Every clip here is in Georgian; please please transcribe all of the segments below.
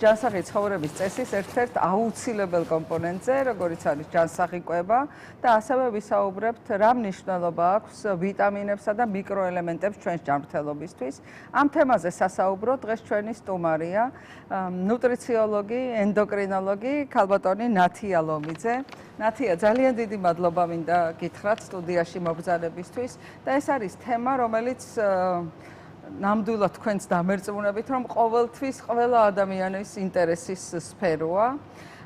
ჯანსაღი ცხოვრების წესის ერთ-ერთ აუცილებელ კომპონენტზე, როგორიც არის ჯანსაღი კვება და ასევე ვისაუბრებთ, რა მნიშვნელობა აქვს ვიტამინებსა და მიკროელემენტებს ჩვენს ჯანმრთელობისთვის. ამ თემაზე სასაუბრო დღეს ჩვენი სტუმარია, ნუტრიციოლოგი, ენდოკრინოლოგი, ქალბატონი ნათია ლომიძე. ნათია, ძალიან დიდი მადლობა მინდა გითხრათ სტუდიაში მობრძანებისთვის და ეს არის თემა, რომელიც ნამდვილად თქვენს დამერწმუნებით, რომ ყოველთვის ყველა ადამიანის ინტერესის სფეროა.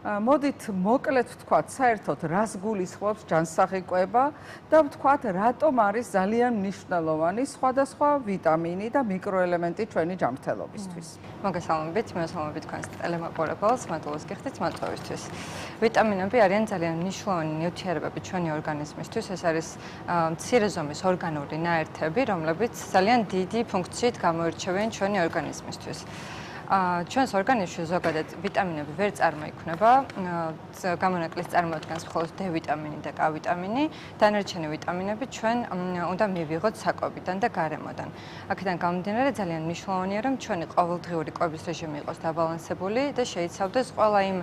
მოდით მოკლედ ვთქვათ, საერთოდ რას გულისხმობს ჯანსაღი კვება და ვთქვათ, რატომ არის ძალიან მნიშვნელოვანი სხვადასხვა ვიტამინი და მიკროელემენტი ჩვენი ჯანმრთელობისთვის. მოგესალმებით, მოგესალმებით თქვენს ტელემაყურებელს, მადლობას გიხდით მაწვევისთვის. ვიტამინები არიან ძალიან მნიშვნელოვანი ნივთიერებები ჩვენი ორგანიზმისთვის. ეს არის მცირე ზომის ორგანული ნაერთები, რომლებიც ძალიან დიდი ფუნქციით გამოირჩევიან ჩვენი ორგანიზმისთვის. ჩვენს ორგანიზმში ზოგადად ვიტამინები ვერ წარმოიქმნება, გამონაკლისს წარმოადგენს მხოლოდ D ვიტამინი და K ვიტამინი, დანარჩენი ვიტამინები ჩვენ უნდა მივიღოთ საკვებიდან და გარემოდან. აქედან გამომდინარე ძალიან მნიშვნელოვანია, რომ ჩვენი ყოველდღიური კვების რეჟიმი იყოს დაბალანსებული და შეიცავდეს ყველა იმ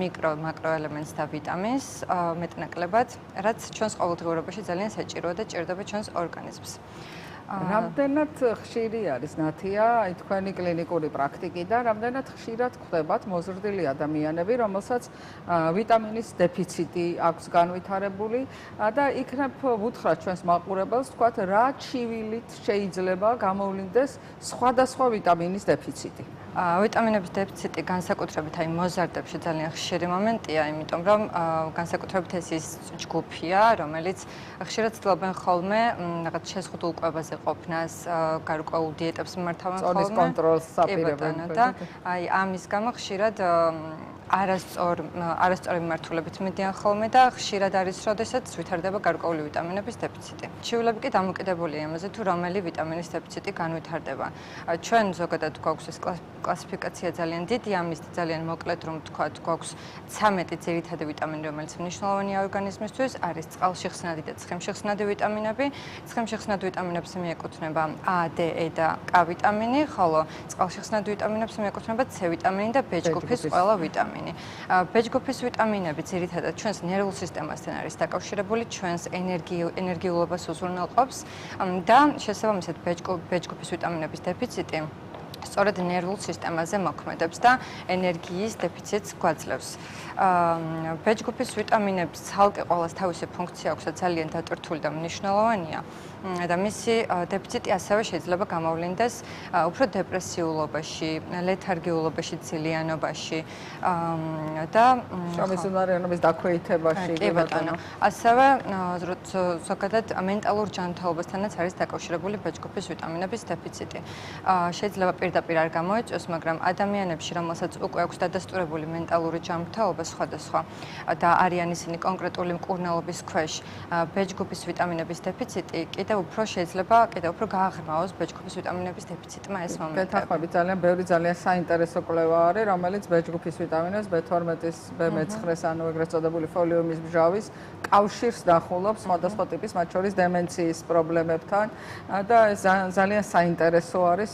მიკრო-მაკროელემენტს და ვიტამინს მეტნაკლებად, რაც ჩვენს ყოველდღიურობაში ძალიან საჭიროა და ჭირდება ჩვენს ორგანიზმს. რამდენად ხშირი არის ნათია, აი თქვენი კლინიკური პრაქტიკიდან, რამდენად ხშირად ხდებათ მოზრდილი ადამიანები, რომელსაც ვიტამინის დეფიციტი აქვს განვითარებული და იქნებ ვუთხრათ ჩვენს მაყურებელს, თქვათ, რა ჩივილით შეიძლება გამოვლინდეს სხვადასხვა ვიტამინის დეფიციტი. ვიტამინების დეფიციტი განსაკუთრებით აი მოზარდებში ძალიან ხშირი მომენტია, იმიტომ რომ განსაკუთრებით ეს ის ჯგუფია, რომელიც ხშირად ცდილობენ ხოლმე რაღაც შეზღუდულ კვებაზე ყოფნას, გარკვეულ დიეტებს მიმართავენ ხოლმე. წონის კონტროლს აპირებენ და აი ამის გამო ხშირად არასწორი მიმართულებით მიდიან ხოლმე და ხშირად არის, როდესაც ვითარდება გარკვეული ვიტამინების დეფიციტი. ჩივილები კი დამოკიდებულია იმაზე, თუ რომელი ვიტამინის დეფიციტი განვითარდება. ჩვენ ზოგადად გვაქვს ეს კლასიფიკაცია ძალიან დიდი, ამის ძალიან მოკლედ რომ ვთქვათ, გვაქვს 13 ძირითადი ვიტამინი, რომელიც მნიშვნელოვანია ორგანიზმისთვის, არის წყალში ხსნადი და ცხიმში ხსნადი ვიტამინები. ცხიმში ხსნადი ვიტამინებს მიეკუთვნება A, D, E და K ვიტამინი, ხოლო წყალში ხსნადი ვიტამინებს მიეკუთვნება C ვიტამინი და B ჯგუფის ყველა ვიტამინი. B ჯგუფის ვიტამინები ძირითადად ჩვენს ნერვულ სისტემასთან არის დაკავშირებული, ჩვენს ენერგიულობას უზრუნველყოფს და შესაბამისად B ჯგუფის ვიტამინების დეფიციტი სწორედ ნერვულ სისტემაზე მოქმედებს და ენერგიის დეფიციტს გვაძლევს. B ჯგუფის ვიტამინებს ცალკე ყოველს თავისი ფუნქცია აქვს და ძალიან დატვირთული და მნიშვნელოვანია. და მისი დეფიციტი ასევე შეიძლება გამოვლინდეს უფრო დეპრესიულობაში, ლეთარგიულობაში, ძილიანობაში და შრომისუნარიანობის დაქვეითებაში. კი ბატონო. ასევე ზოგადად მენტალურ ჯანმრთელობასთანაც არის დაკავშირებული B ჯგუფის ვიტამინების დეფიციტი. შეიძლება პირდაპირ არ გამოიწვიოს, მაგრამ ადამიანებში, რომელსაც უკვე აქვს დადასტურებული მენტალური ჯანმრთელობა სხვადასხვა და არიან ისინი კონკრეტული მკურნალობის ქვეშ, B ჯგუფის ვიტამინების დეფიციტი კიდევ უფრო შეიძლება უფრო გააღრმავოს B ჯგუფის ვიტამინების დეფიციტმა ეს მომენტი. გეთანხმებით, ძალიან ბევრი ძალიან საინტერესო კვლევა არის, რომელიც B ჯგუფის ვიტამინებს, B12-ის, B9-ის, ანუ ეგრეთ წოდებული ფოლიუმის მჟავის კავშირს ნახულობს სხვადასხვა ტიპის, მათ შორის დემენციის პრობლემებთან და ძალიან საინტერესო არის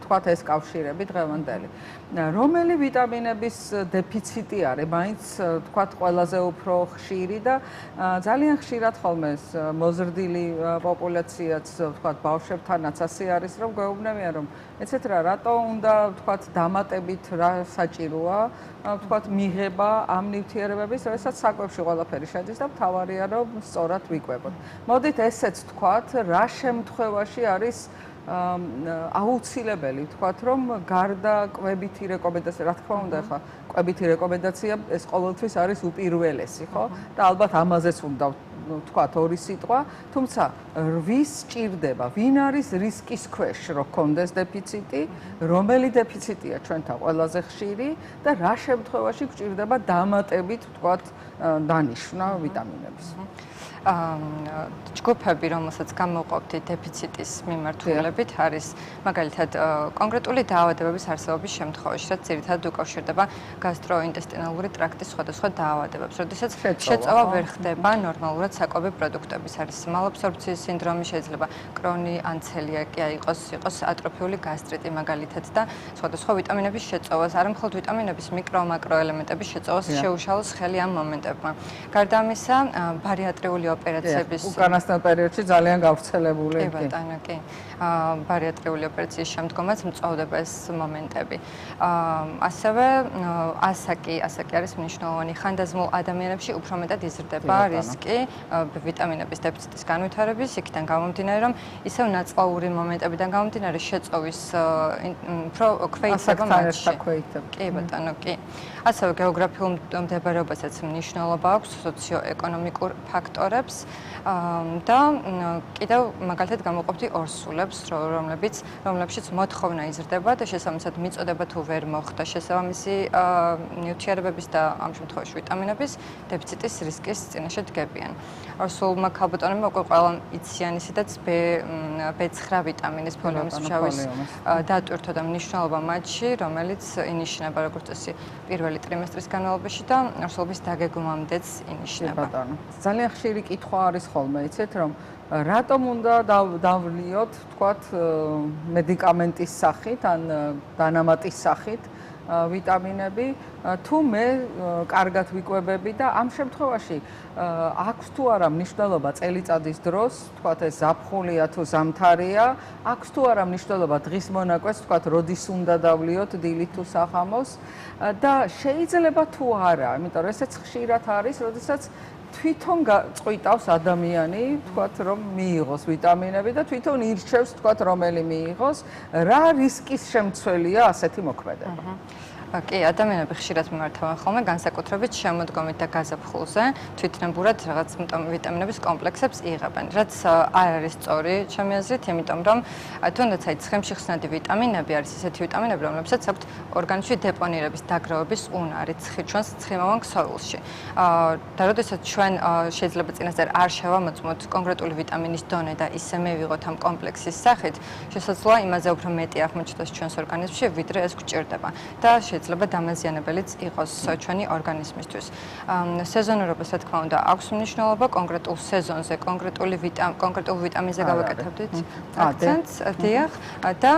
თქვათ ეს კავშირები დღევანდელი. რომელი ვიტამინების დეფიციტი არის, მაინც თქვათ ყველაზე უფრო ხშირი და ძალიან ხშირად ხოლმე მოზრდილი პოპულაციაც თქვათ ბავშვებთანაც ასე არის, რომ გვეუბნებიან, რომ ეცეთ რატო უნდა თქვათ დამატებით რა საჭიროა, თქვათ მიღება ამ ნივთიერებების, როდესაც საკვებში ყველაფერი შედის და მთავარია რომ სწორად ვიკვებოთ. მოდით ესეც თქვათ, რა შემთხვევაში არის აუცილებელი ვთქვათ, რომ გარდა კვებითი რეკომენდაცია, რა თქმა უნდა, ახლა კვებითი რეკომენდაცია ეს ყოველთვის არის უპირველესი, ხო? და ალბათ ამაზეც უნდა ვთქვათ ორი სიტყვა, თუმცა ვის ჭირდება, ვინ არის რისკის ქვეშ, რომ გქონდეს დეფიციტი, რომელი დეფიციტია ჩვენთან ყველაზე ხშირი და რა შემთხვევაში გჭირდება დამატებით ვთქვათ დანიშვნა ვიტამინების. ჯგუფები, რომელსაც გამოვყოფთ დეფიციტის მიმართულებით, არის მაგალითად კონკრეტული დაავადებების არსებობის შემთხვევაში, რაც ძირითადად უკავშირდება გასტროინტესტინალური ტრაქტის სხვადასხვა დაავადებებს, როდესაც შეწოვა ვერ ხდება ნორმალურად საკვები პროდუქტების არის მალაბსორბციის სინდრომი, შეიძლება კრონი ან ცელიაკია იყოს ატროფიული გასტრიტი მაგალითად და სხვადასხვა ვიტამინების შეწოვას, არა მხოლოდ ვიტამინების მიკრო-მაკროელემენტების შეწოვას შეუშალოს ხელი ამ მომენტებმა. გარდა ამისა, ბარიატრიული ოპერაციების უკანასკნელ პერიოდში ძალიან გავრცელებული. კი ბატონო, კი. ბარიატრიული ოპერაციის შემდგომაც მწვავდება ეს მომენტები. ასევე ასაკი არის მნიშვნელოვანი. ხანდაზმულ ადამიანებში უფრო მეტად იზრდება რისკი ვიტამინების დეფიციტის განვითარების, იქიდან გამომდინარე, რომ ისევ ნაწლაური მომენტებიდან გამომდინარე შეწოვის უფრო ქვეითება მათში. კი ბატონო, კი. ასევე გეოგრაფიულ მდებარეობასაც მნიშვნელობა აქვს სოციო-ეკონომიკურ ფაქტორებს და კიდევ მაგალითად გამოყოფდი ორსულებს, რომლებშიც მოთხოვნა იზრდება და შესაბამისად მიწოდება თუ ვერ მოხდა შესაბამისი ნიუტრიენტების და ამ შემთხვევაში ვიტამინების დეფიციტის რისკის წინაშე დგებიან. ორსულმა ქალბატონებმა უკვე ყველა იციან ისედაც B9 ვიტამინის ფოლიუმის მჟავის დატვირთვა და მნიშვნელობა მათში, რომელიც ინიშნება როგორც წესი პირველი ტრიმესტრის განმავლობაში და ორსულების დაგეგმვამდეც ინიშნება. ძალიან ხშირი კითხვა არის ხოლმე, იცით რომ რატომ უნდა დავლიოთ, თქვათ, მედიკამენტის სახით ან დანამატის სახით ვიტამინები, თუ მე კარგად ვიკვებები და ამ შემთხვევაში აქვს თუ არა მნიშვნელობა წელიწადის დროს, თქვათ ეს ზაფხულია თუ ზამთარია, აქვს თუ არა მნიშვნელობა დღის მონაკვეთს, თქვათ როდის უნდა დავლიოთ, დილით თუ სახამოს და შეიძლება თუ არა, იმიტომ რომ ესეც ხშირად არის, როდესაც თვითონ წყვიტავს ადამიანი, თქვათ, რომ მიიღოს ვიტამინები და თვითონ ირჩევს, თქვათ, რომელი მიიღოს, რა რისკის შემცველია ასეთი მოქმედება. კი, ადამიანები ხშირად მიმართავენ ხოლმე განსაკუთრებით შემოდგომით და გაზაფხულზე, თვითნებურად რაღაც ვიტამინების კომპლექსებს იღებენ, რაც არ არის სწორი, ჩემი აზრით, იმიტომ რომ თუნდაც აი ცხიმში ხსნადი ვიტამინები არის ისეთი ვიტამინები, რომლებსაც აქვთ ორგანიზმში დეპონირების, დაგროვების უნარი, ჩვენს ცხიმოვან ქსოვილში. და როდესაც ჩვენ შეიძლება წინასწარ არ შევამოწმოთ კონკრეტული ვიტამინის დონე და ისე მივიღოთ ამ კომპლექსის სახით, შესაძლოა იმაზე უფრო მეტი აღმოჩნდეს ჩვენს ორგანიზმში, ვიდრე ეს გვჭირდება. და შეიძლება დამაზიანებელიც იყოს ჩვენი ორგანიზმისთვის. სეზონურობას, რა თქმა უნდა, აქვს მნიშვნელობა კონკრეტულ სეზონზე, კონკრეტულ ვიტამინზე გავაკეთებდით აქცენტს, დიახ, და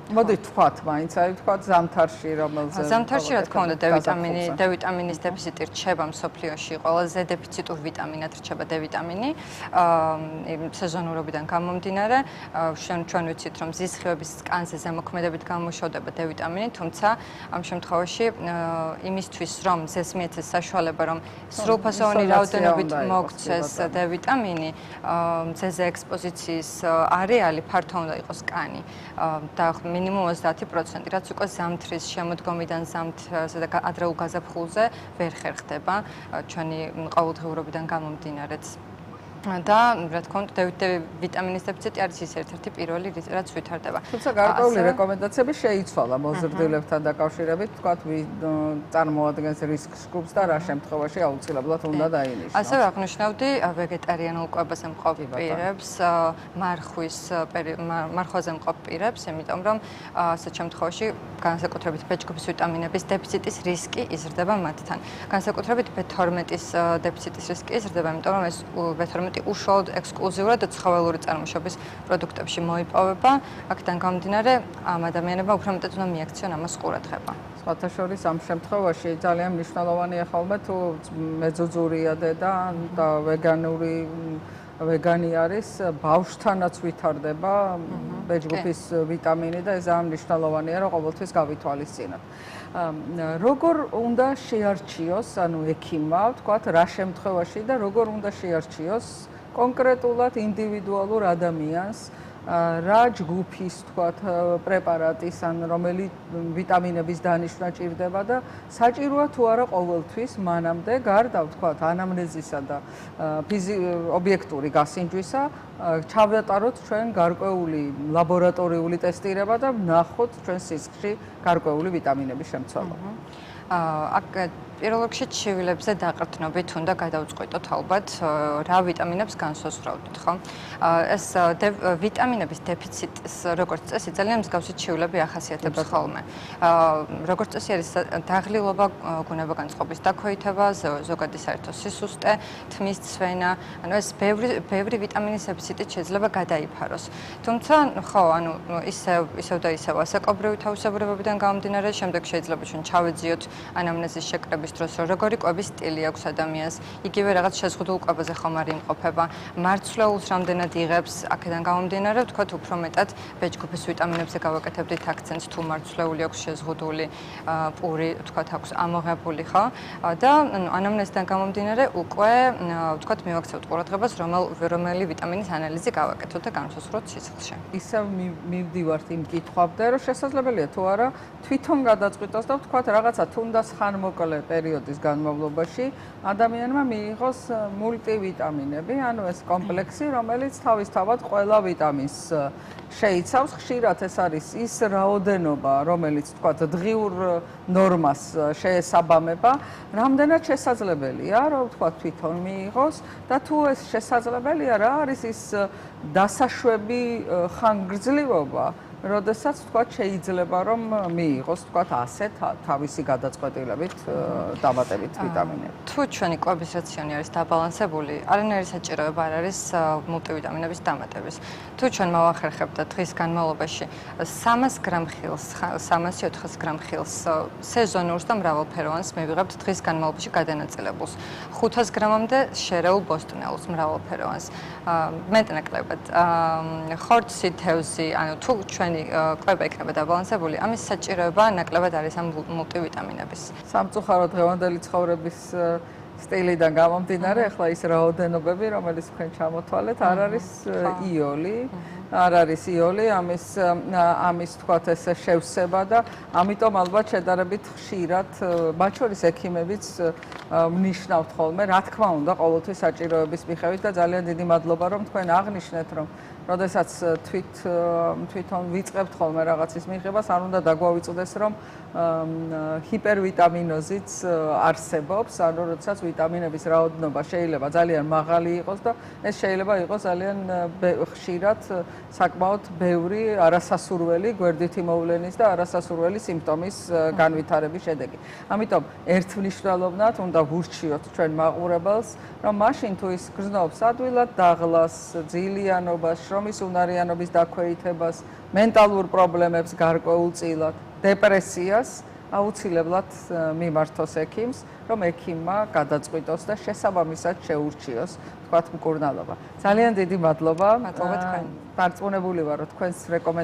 მოდი თქვათ, მაინც აი თქვათ ზამთარში რომელზე ზამთარში რა თქმა უნდა D-ვიტამინის დეფიციტი რჩება მსოფლიოში, ყველაზე დეფიციტურ ვიტამინად რჩება D-ვიტამინი, სეზონურობიდან გამომდინარე, ჩვენ ვიცით რომ ზისხივების სკანზე ზემოქმედებით გამოშოვდება D-ვიტამინი, თუმცა ამ შემთხვევაში იმისთვის რომ ზესმიეცეს საშუალება რომ სრულფასოვანი რაოდენობით მოგცეს D-ვიტამინი, მზეზე ექსპოზიციის არეალი ფართო უნდა იყოს კანი და მინიმუმ 30%, რაც უკვე ზამთრის შემოდგომიდან ზამთრზე და ადრეულ გაზაფხულზე ვერ ხერხდება ჩვენი ყოველდღიურობიდან გამომდინარეც. და რა თქმა უნდა D-ვიტამინის დეფიციტი არის ის ერთ-ერთი პირველი რაც ვითარდება. თუმცა გარკვეული რეკომენდაციები შეიცვალა მოზრდილებთან დაკავშირებით, თქვათ, წარმოადგენს რისკს ჯგუფს და რა შემთხვევაში აუცილებლად უნდა დაინიშნოს. ასევე აღნიშნავდი ვეგეტარიანულ კვებაზე მყოფ პირებს, მარხვაზე მყოფ პირებს, იმიტომ რომ ასეთ შემთხვევაში განსაკუთრებით B-ჯგუფის ვიტამინების დეფიციტის რისკი იზრდება მათთან. განსაკუთრებით B12-ის დეფიციტის რისკი იზრდება, იმიტომ რომ ეს B12 უშუალოდ ექსკლუზიურად ცხოველური წარმოშობის პროდუქტებში მოიპოვება, აქედან გამომდინარე, ამ ადამიანებმა უფრო მეტად უნდა მიაქციონ ამას ყურადღება. სხვათა შორის ამ შემთხვევაში ძალიან მნიშვნელოვანია ხოლმე თუ მეძუძურია დედა და ვეგანი არის, ბავშვთანაც ვითარდება B-ჯგუფის ვიტამინი და ეს ძალიან მნიშვნელოვანია, რომ ყოველთვის გავითვალისწინოთ. როგორ უნდა შეარჩიოს, ანუ ექიმმა, თქვათ, რა შემთხვევაში და როგორ უნდა შეარჩიოს კონკრეტულად ინდივიდუალურ ადამიანს რა ჯგუფის, თქვათ, პრეპარატის ან რომელი ვიტამინების დანიშვნა ჭირდება და საჭიროა თუ არა ყოველთვის მანამდე გარდა, თქვათ, ანამნეზისა და ობიექტური გასინჯვისა ჩავატაროთ ჩვენ გარკვეული ლაბორატორიული ტესტირება და ვნახოთ ჩვენ სისხლში გარკვეული ვიტამინების შემცველობა. აქ პირველ რიგში ჩივილებზე დაყრდნობით უნდა გადავწყვიტოთ ალბათ რა ვიტამინებს განსაზღვრავთ, ხო? ეს ვიტამინების დეფიციტს როგორც წესი ძალიან მსგავსი ჩივილები ახასიათებს ხოლმე. როგორც წესი არის დაღლილობა, გუნებაგანწყობის დაქვეითება, ზოგადი საერთო სისუსტე, თმის ცვენა, ანუ ეს ბევრი ვიტამინის დეფიციტით შეიძლება გადაიფაროს. თუმცა, ხო, ანუ ისევ და ისევ ასაკობრივი თავისებურებებიდან გამომდინარე, შემდეგ შეიძლება ჩვენ ჩავეძიოთ ანამნეზის შეკრების დროს როგორი კვების სტილი აქვს ადამიანს, იგივე რაღაც შეზღუდულ კვებაზე ხომ არ იმყოფება, მარცვლეულს რამდენად იღებს, აქედან გამომდინარე, ვთქვათ, უფრო მეტად ბეჭდგუფის ვიტამინებზე გავაკეთებდით აქცენტს, თუ მარცვლეული აქვს შეზღუდული, პური, ვთქვათ, აქვს ამოღებული, ხო? და ანამნეზიდან გამომდინარე, უკვე, ვთქვათ, მივაქცევთ ყურადღებას, რომელი ვიტამინის ანალიზი გავაკეთოთ და განსაზღვროთ სისხლში. ისევ მივდივართ იმ კითხვამდე, რომ შესაძლებელია თუ არა თვითონ გადაწყვიტოს და ვთქვათ, რაღაცა თუნდაც ხანმოკლე პერიოდის განმავლობაში ადამიანმა მიიღოს მულტივიტამინები, ანუ ეს კომპლექსი, რომელიც თავისთავად ყველა ვიტამინს შეიცავს. ხშირად ეს არის ის რაოდენობა, რომელიც ვთქვათ, დღიურ ნორმას შეესაბამება, რამდენად შესაძლებელია, რომ ვთქვათ, თვითონ მიიღოს და თუ ეს შესაძლებელია, რა არის ის დასაშვები ხანგრძლივობა, როდესაც ვთქვათ, შეიძლება რომ მიიღოს ვთქვათ, ასე თავისი გადაწყვეტილებით დამატებით ვიტამინები. თუ ჩვენი კვების რაციონი არის დაბალანსებული, არანაირი საჭიროება არ არის მულტივიტამინების დამატების. თუ ჩვენ მოვახერხებთ და დღის განმავლობაში 300 გრამ ხილს, 300-400 გრამ ხილს სეზონურს და მრავალფეროვანს მივიღებთ დღის განმავლობაში გადანაწილებულს, 500 გრამამდე შერეულ ბოსტნეულს მრავალფეროვანს. მეტნაკლებად ხორცი, თევზი, ანუ თუ ჩვენ კვება იქნება დაბალანსებული, ამის საჭიროება ნაკლებად არის ამ მულტივიტამინების. სამწუხაროდ დღევანდელი ცხოვრების სტილიდან გამომდინარე, ახლა ის რაოდენობები, რომელიც თქვენ ჩამოთვალეთ, არ არის იოლი, ამის თქვათ ესე შევსება და ამიტომ ალბათ შედარებით ხშირად, მათ შორის ექიმებიც მნიშნავთ ხოლმე, რა თქმა უნდა, ყოველთვის საჭიროების მიხედვით და ძალიან დიდი მადლობა, რომ თქვენ აღნიშნეთ, რომ როდესაც თვითონ ვიწყებთ ხოლმე რაღაცის მიღებას, არ უნდა დაგვავიწყდეს, რომ ჰიპერვიტამინოზიც არსებობს, ანუ როდესაც ვიტამინების რაოდენობა შეიძლება ძალიან მაღალი იყოს და ეს შეიძლება იყოს ძალიან ხშირად საკმაოდ ბევრი არასასურველი გვერდითი მოვლენის და არასასურველი სიმპტომის განვითარების შედეგი. ამიტომ ერთმნიშვნელოვნად უნდა ვურჩიოთ ჩვენ მაყურებელს, რომ მაშინ თუ ის გრძნობს ადვილად დაღლას, ძილიანობას, შრომის უნარიანობის დაქვეითებას, მენტალურ პრობლემებს გარკვეულწილად, დეპრესიას, აუცილებლად მიმართოს ექიმს, რომ ექიმმა გადაწყვიტოს და შესაბამისად შეურჩიოს, თქვათ, მკურნალობა. ძალიან დიდი მადლობა. მადლობა თქვენ. დარწმუნებული ვარ, რომ თქვენს რეკომენდაციას